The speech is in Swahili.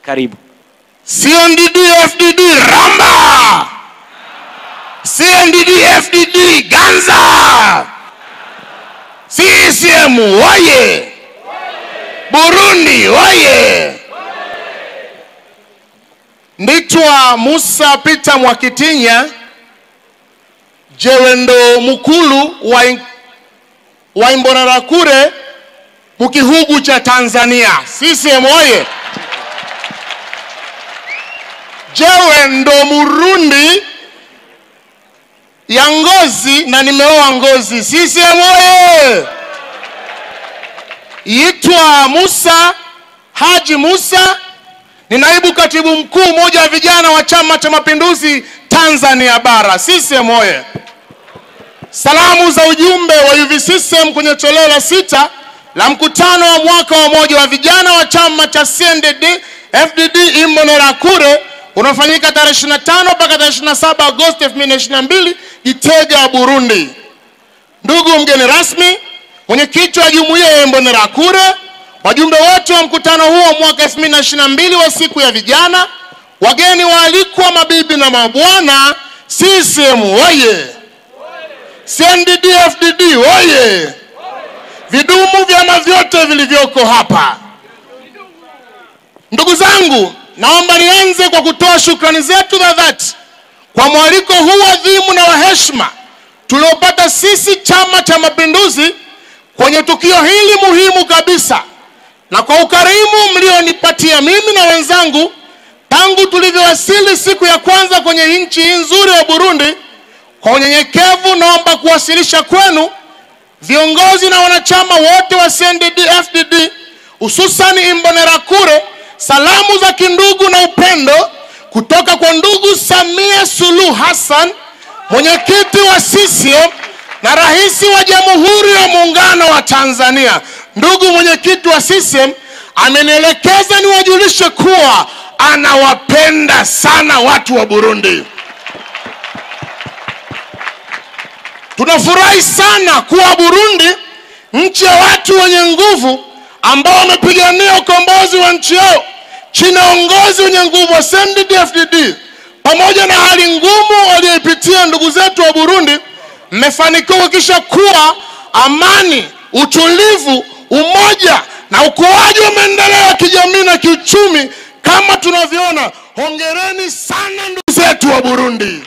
Karibu. CNDD-FDD Ramba! CNDD-FDD Ganza! CCM oye! Burundi oye! Nditwa Musa Peter Mwakitinya jewe ndo mukulu wa Imbonerakure mu gihugu cha Tanzania. CCM oye! Jewe ndo Murundi ya Ngozi na nimeoa Ngozi. CCM oye! Yitwa Musa Haji Musa, ni naibu katibu mkuu mmoja wa vijana wa Chama cha Mapinduzi Tanzania Bara. CCM oye! Salamu za ujumbe wa UVCCM kwenye toleo la 6 la mkutano wa mwaka wa moja wa vijana wa chama cha CNDD-FDD Imbonerakure unafanyika tarehe 25 mpaka tarehe 27 Agosti 2022 Gitega, Burundi. Ndugu mgeni rasmi, mwenyekiti wa jumuiya ya Imbonerakure, wajumbe wote wa mkutano huo mwaka 2022 wa siku ya vijana, wageni waalikwa, mabibi na mabwana, CCM oye! CNDD-FDD oye! Vidumu vyama vyote vilivyoko hapa. Ndugu zangu, naomba nianze kwa kutoa shukrani zetu za dhati kwa mwaliko huu adhimu na wa heshima tuliopata sisi Chama cha Mapinduzi kwenye tukio hili muhimu kabisa, na kwa ukarimu mlionipatia mimi na wenzangu tangu tulivyowasili siku ya kwanza kwenye nchi nzuri ya Burundi. Kwa unyenyekevu naomba kuwasilisha kwenu viongozi na wanachama wote wa CNDD-FDD hususan Imbonerakure salamu za kindugu na upendo kutoka kwa ndugu Samia Suluhu Hassan, mwenyekiti wa CCM na rais wa Jamhuri ya Muungano wa Tanzania. Ndugu mwenyekiti wa CCM amenielekeza niwajulishe kuwa anawapenda sana watu wa Burundi. Tunafurahi sana kuwa Burundi, nchi ya watu wenye nguvu ambao wamepigania ukombozi wa nchi yao chini ya uongozi wenye nguvu wa CNDD-FDD. Pamoja na hali ngumu walioipitia ndugu zetu wa Burundi, mmefanikiwa kuhakikisha kuwa amani, utulivu, umoja na ukuaji wa maendeleo ya kijamii na kiuchumi kama tunavyoona. Hongereni sana ndugu zetu wa Burundi.